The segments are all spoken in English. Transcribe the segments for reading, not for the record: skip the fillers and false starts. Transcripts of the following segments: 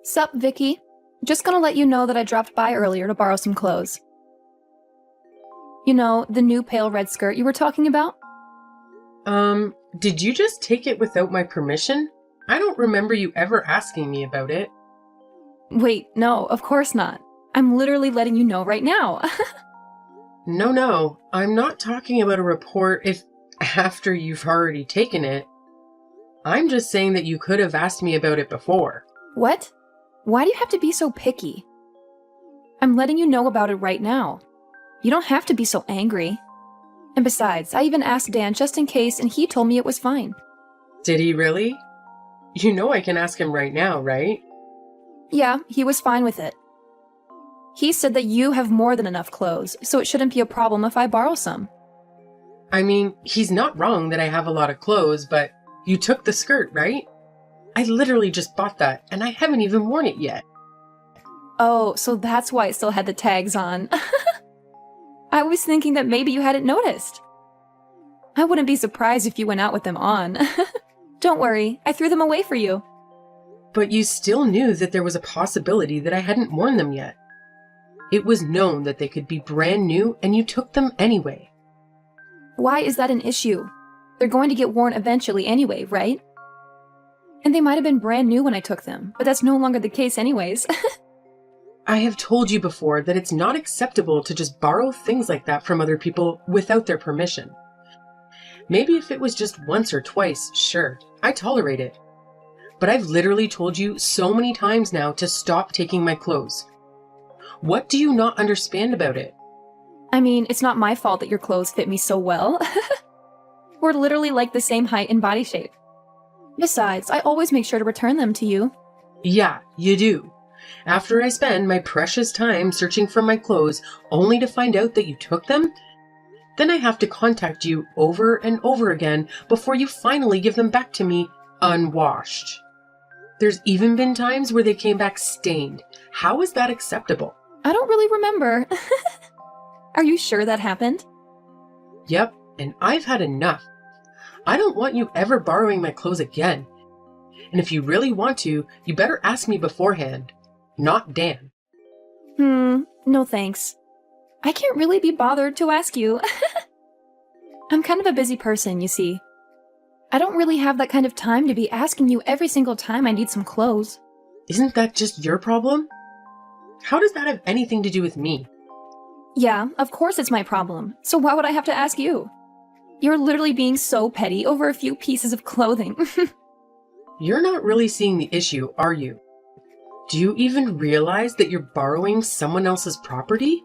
Sup, Vicky? Just gonna let you know that I dropped by earlier to borrow some clothes. You know, the new pale red skirt you were talking about? Did you just take it without my permission? I don't remember you ever asking me about it. Wait, no, of course not. I'm literally letting you know right now. No, I'm not talking about a report if after you've already taken it. I'm just saying that you could have asked me about it before. What? Why do you have to be so picky? I'm letting you know about it right now. You don't have to be so angry. And besides, I even asked Dan just in case, and he told me it was fine. Did he really? You know I can ask him right now, right? Yeah, he was fine with it. He said that you have more than enough clothes, so it shouldn't be a problem if I borrow some. I mean, he's not wrong that I have a lot of clothes, but you took the skirt, right? I literally just bought that, and I haven't even worn it yet. Oh, so that's why it still had the tags on. I was thinking that maybe you hadn't noticed. I wouldn't be surprised if you went out with them on. Don't worry, I threw them away for you. But you still knew that there was a possibility that I hadn't worn them yet. It was known that they could be brand new, and you took them anyway. Why is that an issue? They're going to get worn eventually anyway, right? And they might have been brand new when I took them, but that's no longer the case anyways. I have told you before that it's not acceptable to just borrow things like that from other people without their permission. Maybe if it was just once or twice, sure, I tolerate it. But I've literally told you so many times now to stop taking my clothes. What do you not understand about it? I mean, it's not my fault that your clothes fit me so well. We're literally like the same height and body shape. Besides, I always make sure to return them to you. Yeah, you do. After I spend my precious time searching for my clothes only to find out that you took them, then I have to contact you over and over again before you finally give them back to me unwashed. There's even been times where they came back stained. How is that acceptable? I don't really remember. Are you sure that happened? Yep, and I've had enough. I don't want you ever borrowing my clothes again. And if you really want to, you better ask me beforehand, not Dan. No thanks. I can't really be bothered to ask you. I'm kind of a busy person, you see. I don't really have that kind of time to be asking you every single time I need some clothes. Isn't that just your problem? How does that have anything to do with me? Yeah, of course it's my problem. So why would I have to ask you? You're literally being so petty over a few pieces of clothing. You're not really seeing the issue, are you? Do you even realize that you're borrowing someone else's property?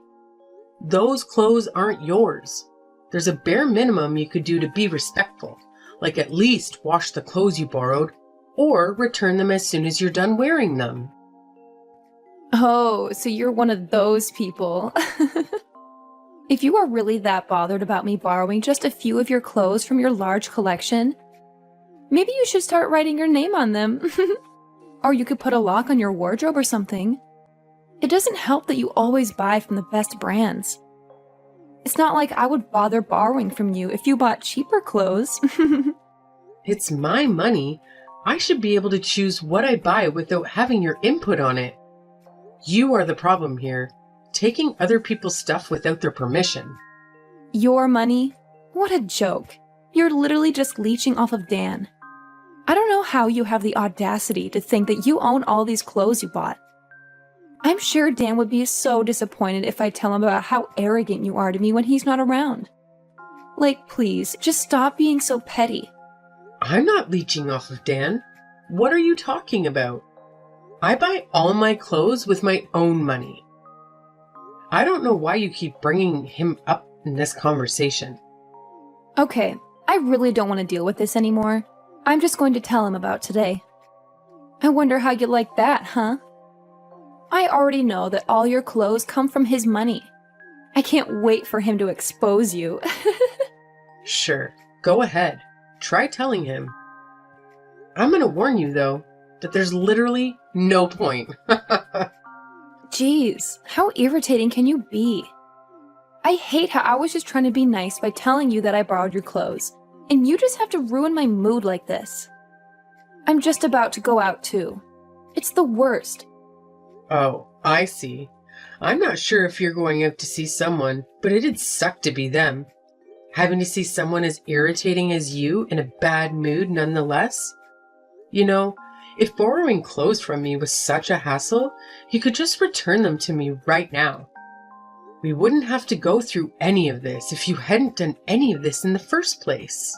Those clothes aren't yours. There's a bare minimum you could do to be respectful, like at least wash the clothes you borrowed, or return them as soon as you're done wearing them. Oh, so you're one of those people. If you are really that bothered about me borrowing just a few of your clothes from your large collection, maybe you should start writing your name on them. Or you could put a lock on your wardrobe or something. It doesn't help that you always buy from the best brands. It's not like I would bother borrowing from you if you bought cheaper clothes. It's my money. I should be able to choose what I buy without having your input on it. You are the problem here, taking other people's stuff without their permission. Your money? What a joke. You're literally just leeching off of Dan. I don't know how you have the audacity to think that you own all these clothes you bought. I'm sure Dan would be so disappointed if I tell him about how arrogant you are to me when he's not around. Like, please, just stop being so petty. I'm not leeching off of Dan. What are you talking about? I buy all my clothes with my own money. I don't know why you keep bringing him up in this conversation. Okay, I really don't want to deal with this anymore. I'm just going to tell him about today. I wonder how you like that, huh? I already know that all your clothes come from his money. I can't wait for him to expose you. Sure, go ahead. Try telling him. I'm gonna warn you, though, that there's literally no point. Jeez, how irritating can you be? I hate how I was just trying to be nice by telling you that I borrowed your clothes, and you just have to ruin my mood like this. I'm just about to go out too. It's the worst. Oh, I see. I'm not sure if you're going out to see someone, but it'd suck to be them. Having to see someone as irritating as you in a bad mood nonetheless. You know, if borrowing clothes from me was such a hassle, you could just return them to me right now. We wouldn't have to go through any of this if you hadn't done any of this in the first place.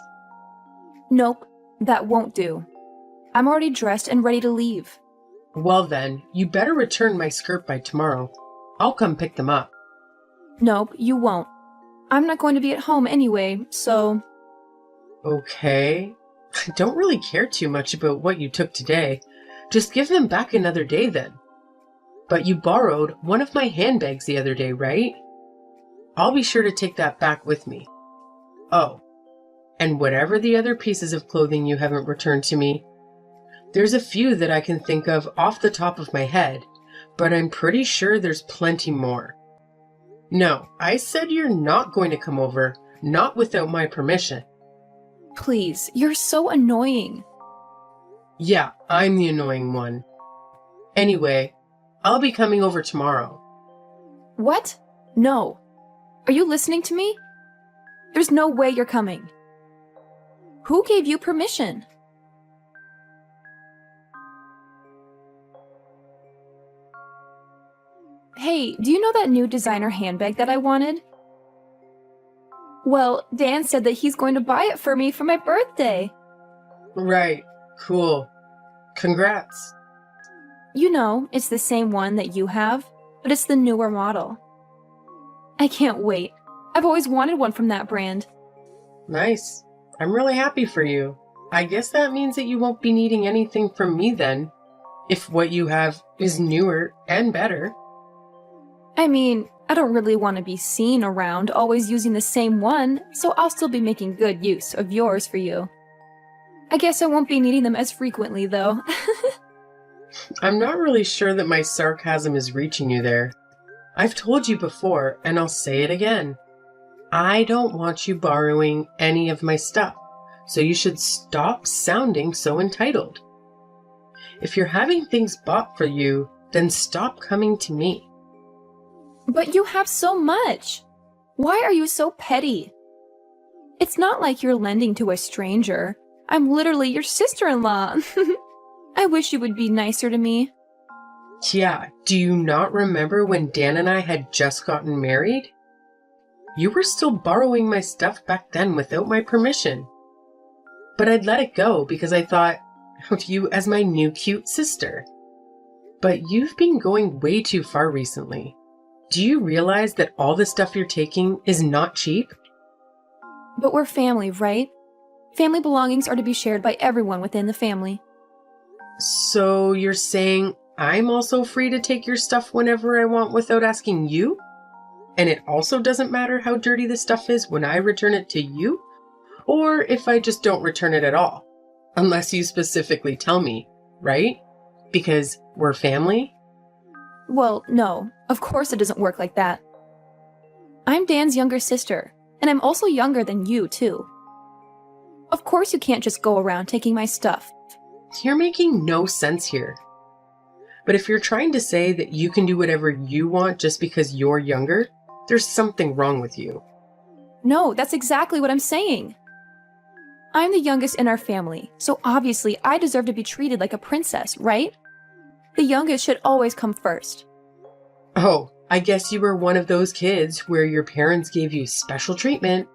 Nope, that won't do. I'm already dressed and ready to leave. Well then, you better return my skirt by tomorrow. I'll come pick them up. Nope, you won't. I'm not going to be at home anyway, so... Okay. I don't really care too much about what you took today. Just give them back another day then. But you borrowed one of my handbags the other day, right? I'll be sure to take that back with me. Oh, and whatever the other pieces of clothing you haven't returned to me, there's a few that I can think of off the top of my head, but I'm pretty sure there's plenty more. No, I said you're not going to come over, not without my permission. Please, you're so annoying. Yeah, I'm the annoying one. Anyway, I'll be coming over tomorrow. What? No. Are you listening to me? There's no way you're coming. Who gave you permission? Hey, do you know that new designer handbag that I wanted? Well, Dan said that he's going to buy it for me for my birthday. Right, cool. Congrats. You know, it's the same one that you have, but it's the newer model. I can't wait. I've always wanted one from that brand. Nice. I'm really happy for you. I guess that means that you won't be needing anything from me then, if what you have is newer and better. I mean, I don't really want to be seen around always using the same one, so I'll still be making good use of yours for you. I guess I won't be needing them as frequently, though. I'm not really sure that my sarcasm is reaching you there. I've told you before, and I'll say it again. I don't want you borrowing any of my stuff, so you should stop sounding so entitled. If you're having things bought for you, then stop coming to me. But you have so much. Why are you so petty? It's not like you're lending to a stranger. I'm literally your sister-in-law. I wish you would be nicer to me. Yeah, do you not remember when Dan and I had just gotten married? You were still borrowing my stuff back then without my permission. But I'd let it go because I thought of you as my new cute sister. But you've been going way too far recently. Do you realize that all the stuff you're taking is not cheap? But we're family, right? Family belongings are to be shared by everyone within the family. So you're saying I'm also free to take your stuff whenever I want without asking you? And it also doesn't matter how dirty the stuff is when I return it to you? Or if I just don't return it at all? Unless you specifically tell me, right? Because we're family? Well, no, of course it doesn't work like that. I'm Dan's younger sister, and I'm also younger than you, too. Of course you can't just go around taking my stuff. You're making no sense here. But if you're trying to say that you can do whatever you want just because you're younger, there's something wrong with you. No, that's exactly what I'm saying. I'm the youngest in our family, so obviously I deserve to be treated like a princess, right? The youngest should always come first. Oh, I guess you were one of those kids where your parents gave you special treatment.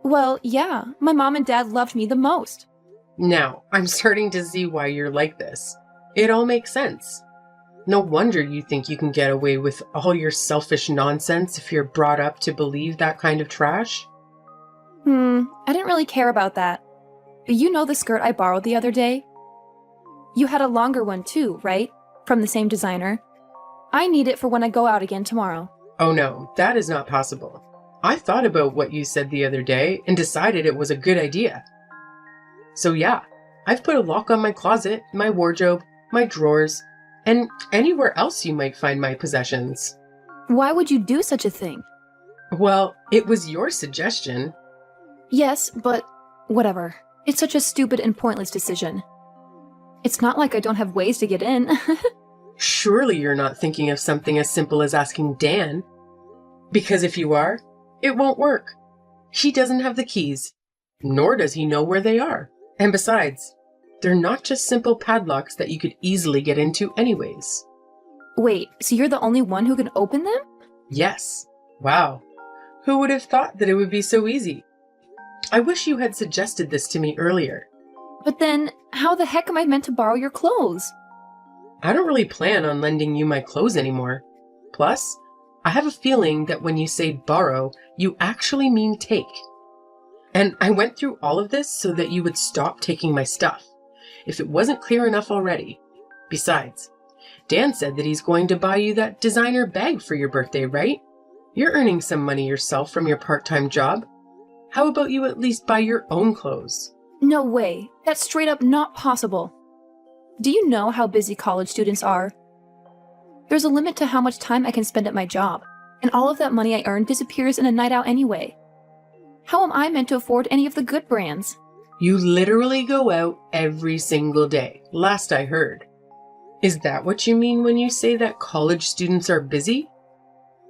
Well, yeah, my mom and dad loved me the most. Now, I'm starting to see why you're like this. It all makes sense. No wonder you think you can get away with all your selfish nonsense if you're brought up to believe that kind of trash. I didn't really care about that. But you know the skirt I borrowed the other day? You had a longer one too, right? From the same designer. I need it for when I go out again tomorrow. Oh no, that is not possible. I thought about what you said the other day and decided it was a good idea. So yeah, I've put a lock on my closet, my wardrobe, my drawers, and anywhere else you might find my possessions. Why would you do such a thing? Well, it was your suggestion. Yes, but whatever. It's such a stupid and pointless decision. It's not like I don't have ways to get in. Surely you're not thinking of something as simple as asking Dan. Because if you are, it won't work. He doesn't have the keys, nor does he know where they are. And besides, they're not just simple padlocks that you could easily get into anyways. Wait, so you're the only one who can open them? Yes. Wow. Who would have thought that it would be so easy? I wish you had suggested this to me earlier. But then, how the heck am I meant to borrow your clothes? I don't really plan on lending you my clothes anymore. Plus, I have a feeling that when you say borrow, you actually mean take. And I went through all of this so that you would stop taking my stuff, if it wasn't clear enough already. Besides, Dan said that he's going to buy you that designer bag for your birthday, right? You're earning some money yourself from your part-time job. How about you at least buy your own clothes? No way. That's straight up not possible. Do you know how busy college students are? There's a limit to how much time I can spend at my job, and all of that money I earn disappears in a night out anyway. How am I meant to afford any of the good brands? You literally go out every single day, last I heard. Is that what you mean when you say that college students are busy?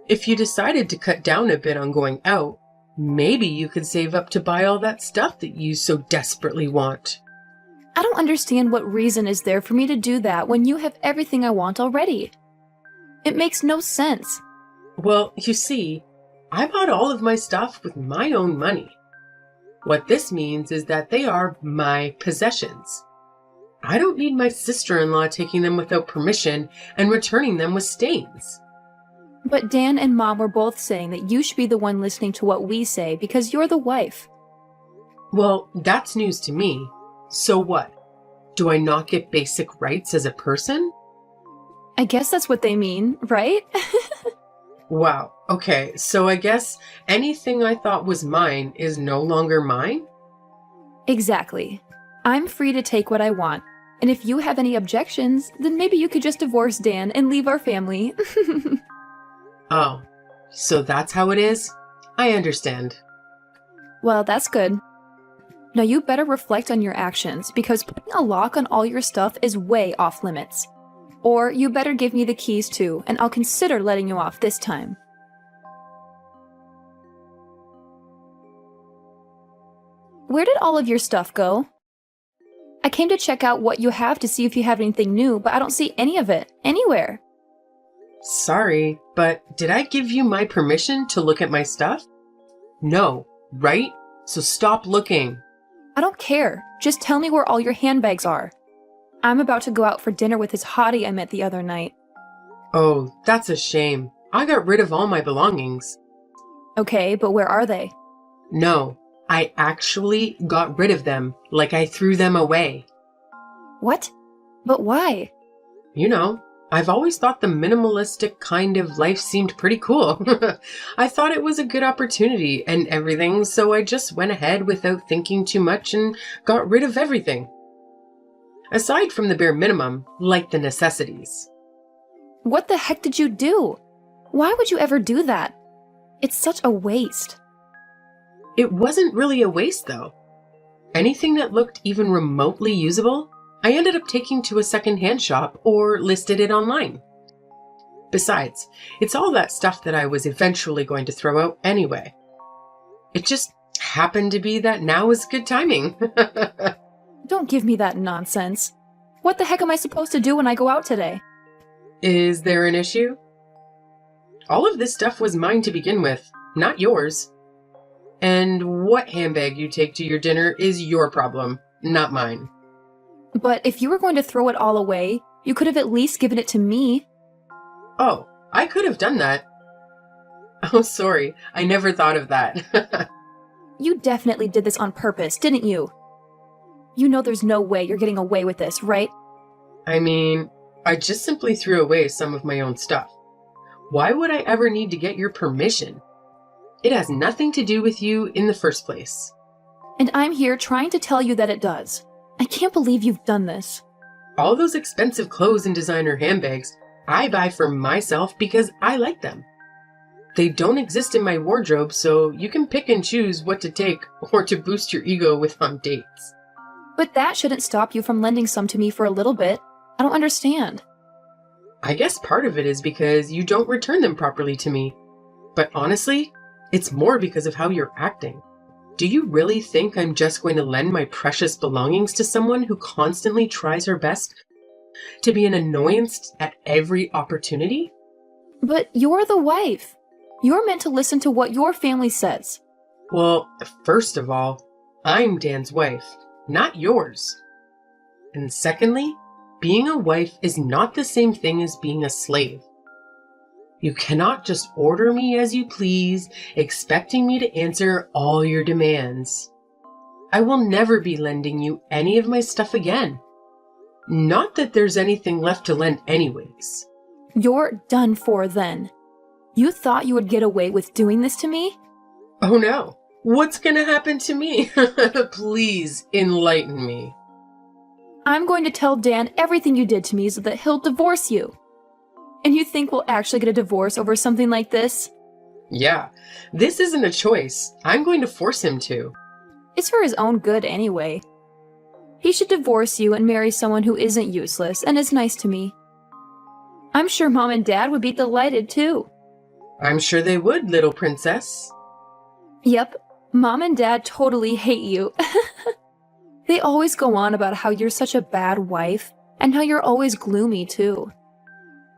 If you decided to cut down a bit on going out, maybe you could save up to buy all that stuff that you so desperately want. I don't understand what reason is there for me to do that when you have everything I want already. It makes no sense. Well, you see, I bought all of my stuff with my own money. What this means is that they are my possessions. I don't need my sister-in-law taking them without permission and returning them with stains. But Dan and Mom were both saying that you should be the one listening to what we say because you're the wife. Well, that's news to me. So what? Do I not get basic rights as a person? I guess that's what they mean, right? Wow. Okay, so I guess anything I thought was mine is no longer mine? Exactly. I'm free to take what I want. And if you have any objections, then maybe you could just divorce Dan and leave our family. Oh, so that's how it is? I understand. Well, that's good. Now you better reflect on your actions, because putting a lock on all your stuff is way off limits. Or you better give me the keys too, and I'll consider letting you off this time. Where did all of your stuff go? I came to check out what you have to see if you have anything new, but I don't see any of it, anywhere. Sorry, but did I give you my permission to look at my stuff? No, right? So stop looking. I don't care. Just tell me where all your handbags are. I'm about to go out for dinner with this hottie I met the other night. Oh, that's a shame. I got rid of all my belongings. Okay, but where are they? No, I actually got rid of them, like I threw them away. What? But why? You know, I've always thought the minimalistic kind of life seemed pretty cool. I thought it was a good opportunity and everything, so I just went ahead without thinking too much and got rid of everything. Aside from the bare minimum, like the necessities. What the heck did you do? Why would you ever do that? It's such a waste. It wasn't really a waste, though. Anything that looked even remotely usable, I ended up taking to a second-hand shop or listed it online. Besides, it's all that stuff that I was eventually going to throw out anyway. It just happened to be that now is good timing. Don't give me that nonsense. What the heck am I supposed to do when I go out today? Is there an issue? All of this stuff was mine to begin with, not yours. And what handbag you take to your dinner is your problem, not mine. But if you were going to throw it all away, you could have at least given it to me. Oh, I could have done that. Oh, sorry, I never thought of that. You definitely did this on purpose, didn't you? You know there's no way you're getting away with this, right? I mean, I just simply threw away some of my own stuff. Why would I ever need to get your permission? It has nothing to do with you in the first place. And I'm here trying to tell you that it does. I can't believe you've done this. All those expensive clothes and designer handbags, I buy for myself because I like them. They don't exist in my wardrobe, so you can pick and choose what to take or to boost your ego with on dates. But that shouldn't stop you from lending some to me for a little bit. I don't understand. I guess part of it is because you don't return them properly to me. But honestly, it's more because of how you're acting. Do you really think I'm just going to lend my precious belongings to someone who constantly tries her best to be an annoyance at every opportunity? But you're the wife. You're meant to listen to what your family says. Well, first of all, I'm Dan's wife, not yours. And secondly, being a wife is not the same thing as being a slave. You cannot just order me as you please, expecting me to answer all your demands. I will never be lending you any of my stuff again. Not that there's anything left to lend anyways. You're done for then. You thought you would get away with doing this to me? Oh no, what's gonna happen to me? Please enlighten me. I'm going to tell Dan everything you did to me so that he'll divorce you. And you think we'll actually get a divorce over something like this? Yeah, this isn't a choice. I'm going to force him to. It's for his own good anyway. He should divorce you and marry someone who isn't useless and is nice to me. I'm sure Mom and Dad would be delighted too. I'm sure they would, little princess. Yep, Mom and Dad totally hate you. They always go on about how you're such a bad wife and how you're always gloomy too.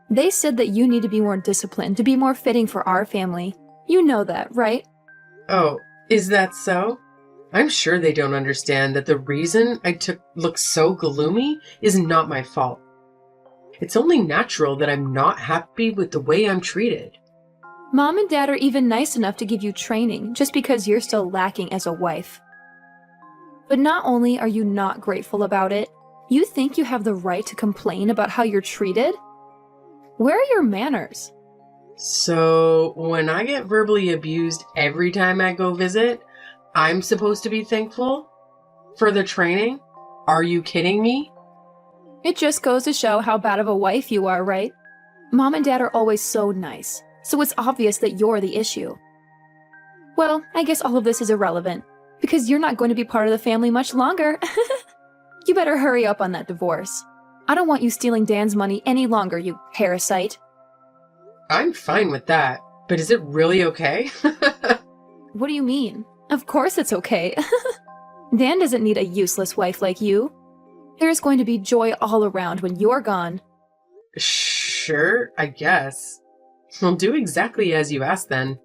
They said that you need to be more disciplined to be more fitting for our family. You know that, right? Oh, is that so? I'm sure they don't understand that the reason I look so gloomy is not my fault. It's only natural that I'm not happy with the way I'm treated. Mom and Dad are even nice enough to give you training just because you're still lacking as a wife. But not only are you not grateful about it, you think you have the right to complain about how you're treated? Where are your manners? So, when I get verbally abused every time I go visit, I'm supposed to be thankful? For the training? Are you kidding me? It just goes to show how bad of a wife you are, right? Mom and Dad are always so nice, so it's obvious that you're the issue. Well, I guess all of this is irrelevant, because you're not going to be part of the family much longer. You better hurry up on that divorce. I don't want you stealing Dan's money any longer, you parasite. I'm fine with that, but is it really okay? What do you mean? Of course it's okay. Dan doesn't need a useless wife like you. There's going to be joy all around when you're gone. Sure, I guess. I'll do exactly as you asked then.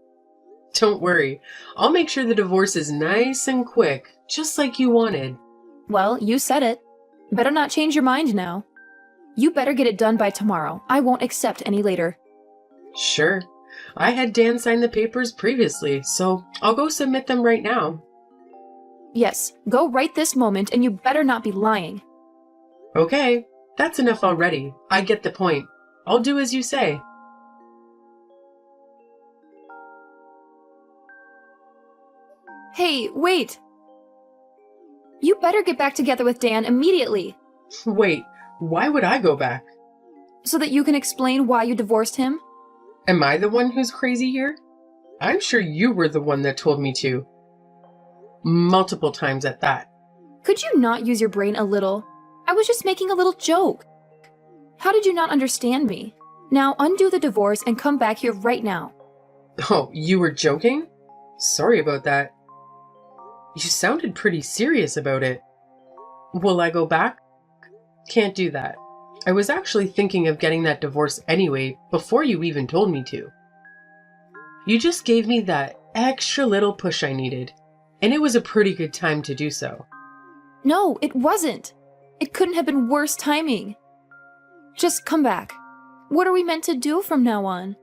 Don't worry, I'll make sure the divorce is nice and quick, just like you wanted. Well, you said it. Better not change your mind now. You better get it done by tomorrow. I won't accept any later. Sure. I had Dan sign the papers previously, so I'll go submit them right now. Yes, go right this moment, and you better not be lying. Okay, that's enough already. I get the point. I'll do as you say. Hey, wait! You better get back together with Dan immediately. Wait, why would I go back? So that you can explain why you divorced him? Am I the one who's crazy here? I'm sure you were the one that told me to. Multiple times at that. Could you not use your brain a little? I was just making a little joke. How did you not understand me? Now undo the divorce and come back here right now. Oh, you were joking? Sorry about that. You sounded pretty serious about it. Will I go back? Can't do that. I was actually thinking of getting that divorce anyway, before you even told me to. You just gave me that extra little push I needed, and it was a pretty good time to do so. No, it wasn't. It couldn't have been worse timing. Just come back. What are we meant to do from now on?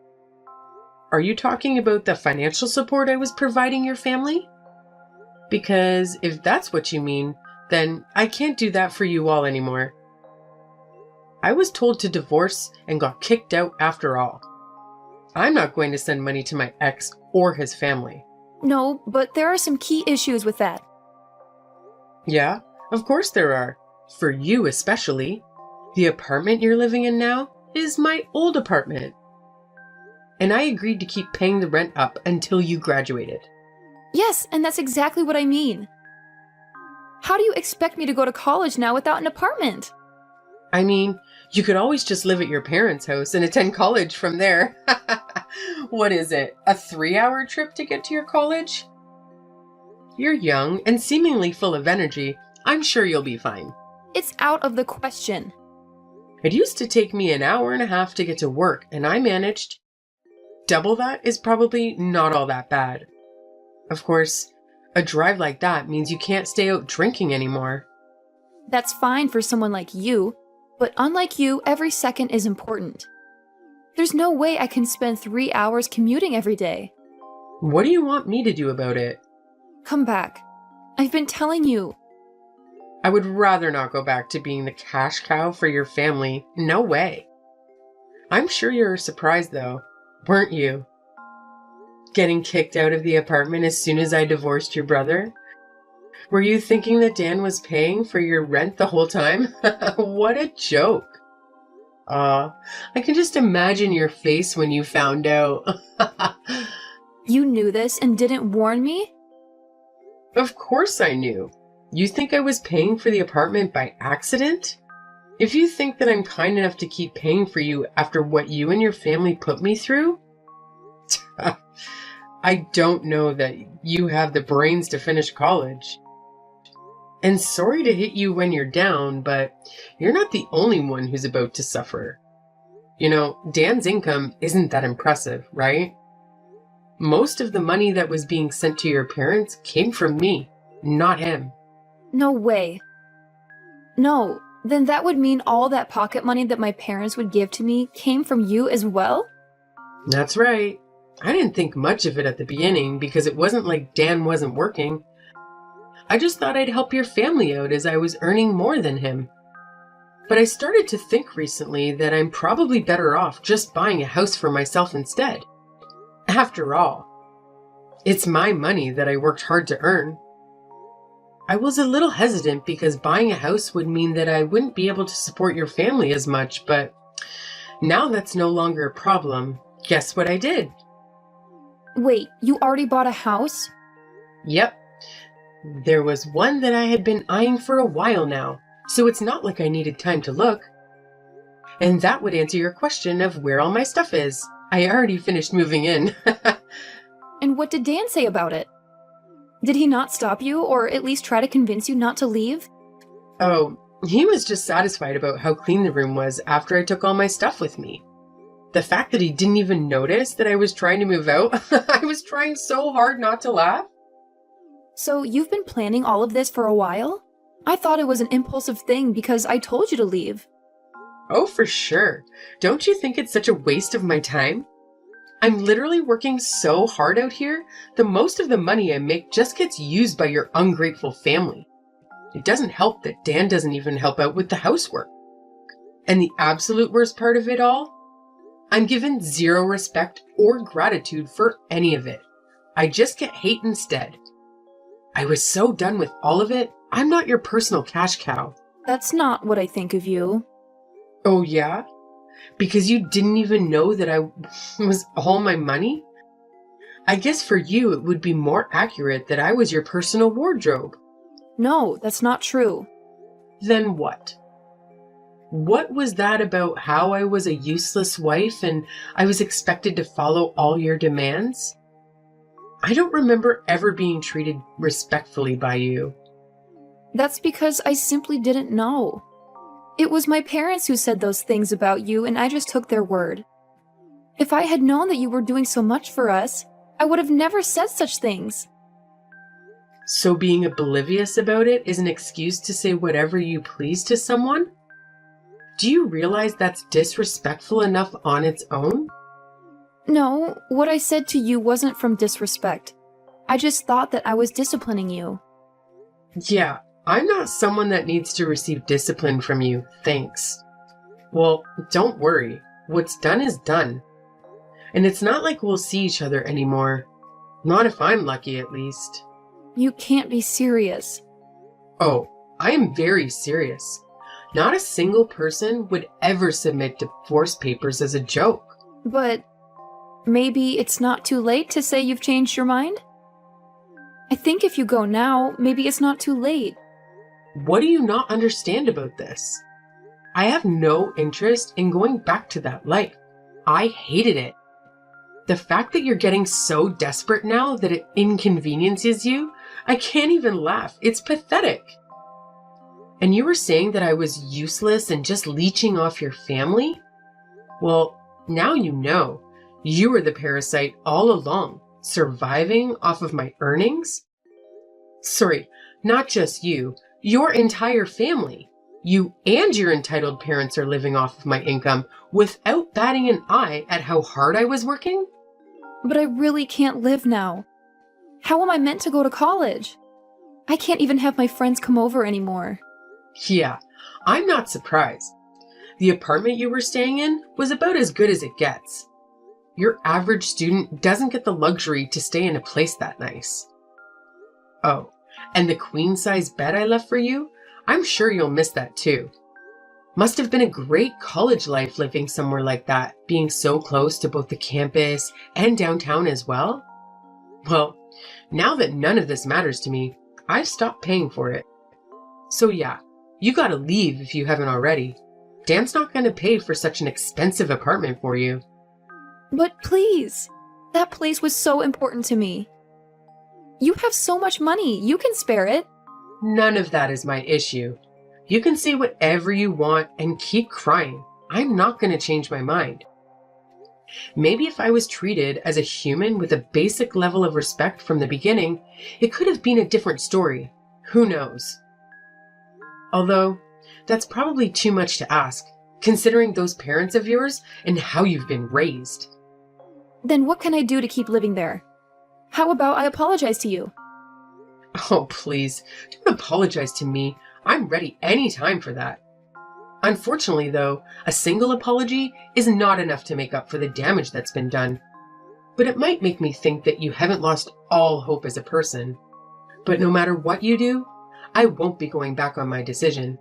Are you talking about the financial support I was providing your family? Because if that's what you mean, then I can't do that for you all anymore. I was told to divorce and got kicked out after all. I'm not going to send money to my ex or his family. No, but there are some key issues with that. Yeah, of course there are. For you especially. The apartment you're living in now is my old apartment. And I agreed to keep paying the rent up until you graduated. Yes, and that's exactly what I mean. How do you expect me to go to college now without an apartment? I mean, you could always just live at your parents' house and attend college from there. What is it, a 3-hour trip to get to your college? You're young and seemingly full of energy. I'm sure you'll be fine. It's out of the question. It used to take me an hour and a half to get to work, and I managed. Double that is probably not all that bad. Of course, a drive like that means you can't stay out drinking anymore. That's fine for someone like you, but unlike you, every second is important. There's no way I can spend 3 hours commuting every day. What do you want me to do about it? Come back. I've been telling you. I would rather not go back to being the cash cow for your family. No way. I'm sure you were surprised though, weren't you? Getting kicked out of the apartment as soon as I divorced your brother? Were you thinking that Dan was paying for your rent the whole time? What a joke. I can just imagine your face when you found out. You knew this and didn't warn me? Of course I knew. You think I was paying for the apartment by accident? If you think that I'm kind enough to keep paying for you after what you and your family put me through, I don't know that you have the brains to finish college. And sorry to hit you when you're down, but you're not the only one who's about to suffer. You know, Dan's income isn't that impressive, right? Most of the money that was being sent to your parents came from me, not him. No way. No, then that would mean all that pocket money that my parents would give to me came from you as well? That's right. I didn't think much of it at the beginning because it wasn't like Dan wasn't working. I just thought I'd help your family out as I was earning more than him. But I started to think recently that I'm probably better off just buying a house for myself instead. After all, it's my money that I worked hard to earn. I was a little hesitant because buying a house would mean that I wouldn't be able to support your family as much, but now that's no longer a problem. Guess what I did? Wait, you already bought a house? Yep. There was one that I had been eyeing for a while now, so it's not like I needed time to look. And that would answer your question of where all my stuff is. I already finished moving in. And what did Dan say about it? Did he not stop you, or at least try to convince you not to leave? Oh, he was just satisfied about how clean the room was after I took all my stuff with me. The fact that he didn't even notice that I was trying to move out, I was trying so hard not to laugh. So you've been planning all of this for a while? I thought it was an impulsive thing because I told you to leave. Oh, for sure. Don't you think it's such a waste of my time? I'm literally working so hard out here, the most of the money I make just gets used by your ungrateful family. It doesn't help that Dan doesn't even help out with the housework. And the absolute worst part of it all? I'm given zero respect or gratitude for any of it. I just get hate instead. I was so done with all of it, I'm not your personal cash cow. That's not what I think of you. Oh yeah? Because you didn't even know that I was all my money? I guess for you it would be more accurate that I was your personal wardrobe. No, that's not true. Then what? What was that about how I was a useless wife and I was expected to follow all your demands? I don't remember ever being treated respectfully by you. That's because I simply didn't know. It was my parents who said those things about you, and I just took their word. If I had known that you were doing so much for us, I would have never said such things. So being oblivious about it is an excuse to say whatever you please to someone? Do you realize that's disrespectful enough on its own? No, what I said to you wasn't from disrespect. I just thought that I was disciplining you. Yeah, I'm not someone that needs to receive discipline from you, thanks. Well, don't worry. What's done is done. And it's not like we'll see each other anymore. Not if I'm lucky, at least. You can't be serious. Oh, I am very serious. Not a single person would ever submit divorce papers as a joke. But maybe it's not too late to say you've changed your mind? I think if you go now, maybe it's not too late. What do you not understand about this? I have no interest in going back to that life. I hated it. The fact that you're getting so desperate now that it inconveniences you, I can't even laugh. It's pathetic. And you were saying that I was useless and just leeching off your family? Well, now you know. You were the parasite all along, surviving off of my earnings? Sorry, not just you, your entire family. You and your entitled parents are living off of my income without batting an eye at how hard I was working? But I really can't live now. How am I meant to go to college? I can't even have my friends come over anymore. Yeah, I'm not surprised. The apartment you were staying in was about as good as it gets. Your average student doesn't get the luxury to stay in a place that nice. Oh, and the queen-size bed I left for you? I'm sure you'll miss that too. Must have been a great college life living somewhere like that, being so close to both the campus and downtown as well. Well, now that none of this matters to me, I've stopped paying for it. So yeah, you gotta leave if you haven't already. Dan's not gonna pay for such an expensive apartment for you. But please, that place was so important to me. You have so much money, you can spare it. None of that is my issue. You can say whatever you want and keep crying. I'm not going to change my mind. Maybe if I was treated as a human with a basic level of respect from the beginning, it could have been a different story. Who knows? Although, that's probably too much to ask, considering those parents of yours and how you've been raised. Then what can I do to keep living there? How about I apologize to you? Oh, please, don't apologize to me. I'm ready anytime for that. Unfortunately, though, a single apology is not enough to make up for the damage that's been done. But it might make me think that you haven't lost all hope as a person. But no matter what you do, I won't be going back on my decision.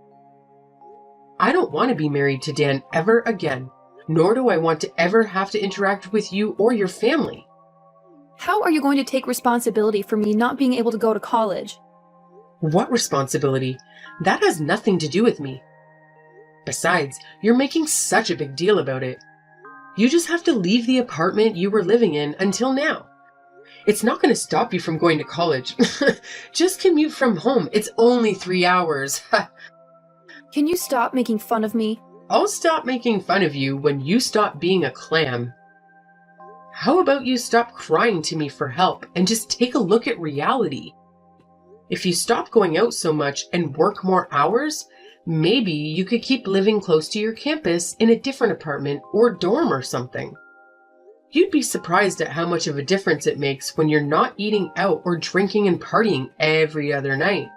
I don't want to be married to Dan ever again, nor do I want to ever have to interact with you or your family. How are you going to take responsibility for me not being able to go to college? What responsibility? That has nothing to do with me. Besides, you're making such a big deal about it. You just have to leave the apartment you were living in until now. It's not going to stop you from going to college. Just commute from home. It's only 3 hours. Can you stop making fun of me? I'll stop making fun of you when you stop being a clam. How about you stop crying to me for help and just take a look at reality? If you stop going out so much and work more hours, maybe you could keep living close to your campus in a different apartment or dorm or something. You'd be surprised at how much of a difference it makes when you're not eating out or drinking and partying every other night.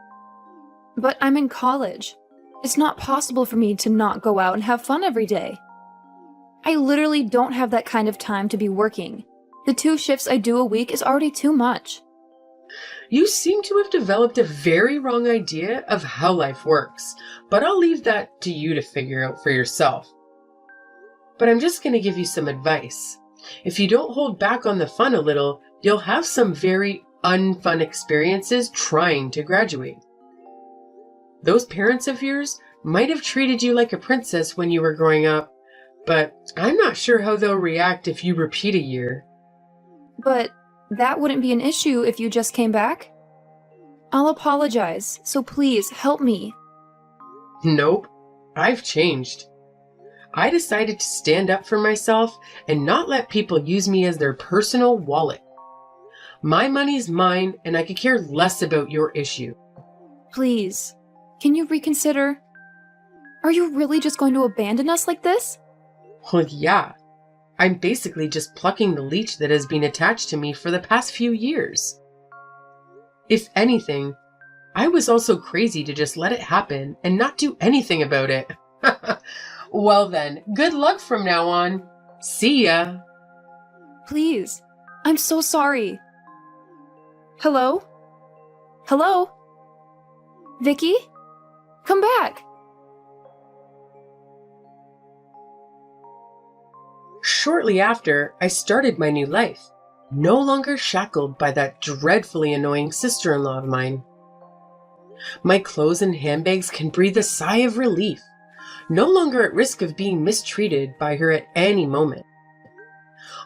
But I'm in college. It's not possible for me to not go out and have fun every day. I literally don't have that kind of time to be working. The 2 shifts I do a week is already too much. You seem to have developed a very wrong idea of how life works, but I'll leave that to you to figure out for yourself. But I'm just going to give you some advice. If you don't hold back on the fun a little, you'll have some very unfun experiences trying to graduate. Those parents of yours might have treated you like a princess when you were growing up, but I'm not sure how they'll react if you repeat a year. But that wouldn't be an issue if you just came back? I'll apologize, so please help me. Nope, I've changed. I decided to stand up for myself and not let people use me as their personal wallet. My money's mine, and I could care less about your issue. Please, can you reconsider? Are you really just going to abandon us like this? Well, yeah. I'm basically just plucking the leech that has been attached to me for the past few years. If anything, I was also crazy to just let it happen and not do anything about it. Well then, good luck from now on. See ya. Please, I'm so sorry. Hello? Hello? Vicky? Come back! Shortly after, I started my new life, no longer shackled by that dreadfully annoying sister-in-law of mine. My clothes and handbags can breathe a sigh of relief. no longer at risk of being mistreated by her at any moment.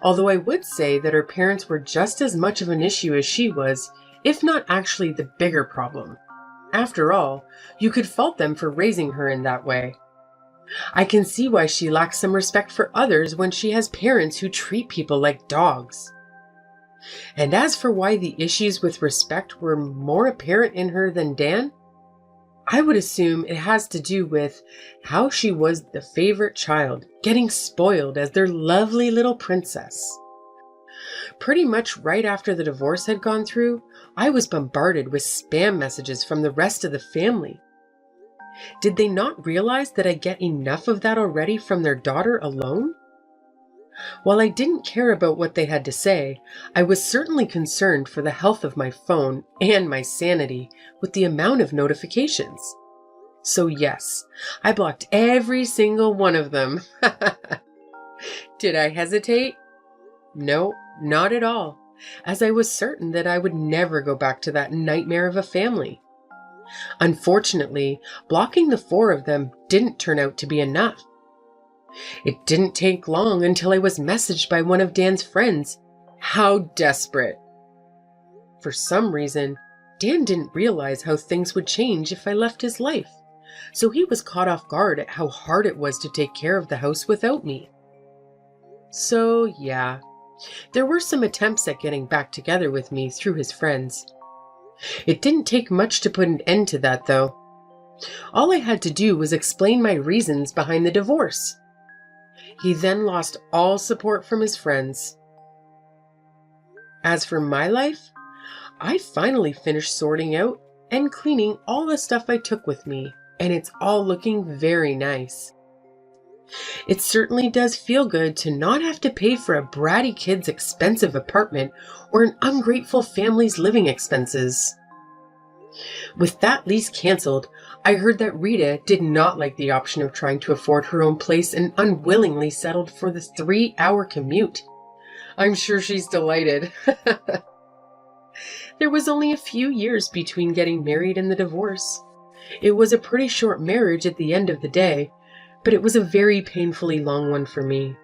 Although I would say that her parents were just as much of an issue as she was, if not actually the bigger problem. After all, you could fault them for raising her in that way. I can see why she lacks some respect for others when she has parents who treat people like dogs. And as for why the issues with respect were more apparent in her than Dan, I would assume it has to do with how she was the favorite child, getting spoiled as their lovely little princess. Pretty much right after the divorce had gone through, I was bombarded with spam messages from the rest of the family. Did they not realize that I get enough of that already from their daughter alone? While I didn't care about what they had to say, I was certainly concerned for the health of my phone and my sanity with the amount of notifications. So yes, I blocked every single one of them. Did I hesitate? No, not at all, as I was certain that I would never go back to that nightmare of a family. Unfortunately, blocking the 4 of them didn't turn out to be enough. It didn't take long until I was messaged by one of Dan's friends. How desperate! For some reason, Dan didn't realize how things would change if I left his life, so he was caught off guard at how hard it was to take care of the house without me. So yeah, there were some attempts at getting back together with me through his friends. It didn't take much to put an end to that, though. All I had to do was explain my reasons behind the divorce. He then lost all support from his friends. As for my life, I finally finished sorting out and cleaning all the stuff I took with me, and it's all looking very nice. It certainly does feel good to not have to pay for a bratty kid's expensive apartment or an ungrateful family's living expenses. With that lease canceled, I heard that Rita did not like the option of trying to afford her own place and unwillingly settled for the 3-hour commute. I'm sure she's delighted. There was only a few years between getting married and the divorce. It was a pretty short marriage at the end of the day, but it was a very painfully long one for me.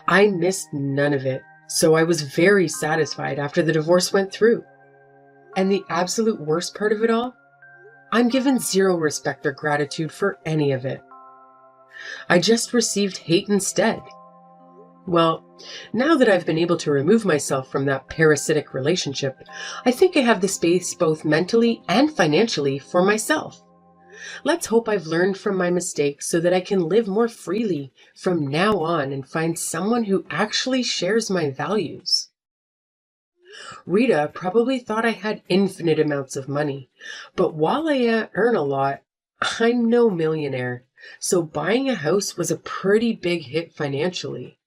I missed none of it, so I was very satisfied after the divorce went through. And the absolute worst part of it all? I'm given zero respect or gratitude for any of it. I just received hate instead. Well, now that I've been able to remove myself from that parasitic relationship, I think I have the space both mentally and financially for myself. Let's hope I've learned from my mistakes so that I can live more freely from now on and find someone who actually shares my values. Rita probably thought I had infinite amounts of money, but while I earn a lot, I'm no millionaire, so buying a house was a pretty big hit financially.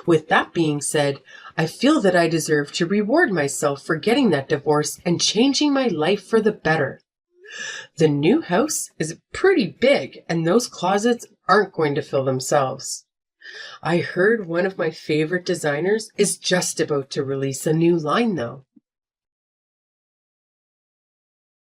With that being said, I feel that I deserve to reward myself for getting that divorce and changing my life for the better. The new house is pretty big, and those closets aren't going to fill themselves. I heard one of my favorite designers is just about to release a new line, though.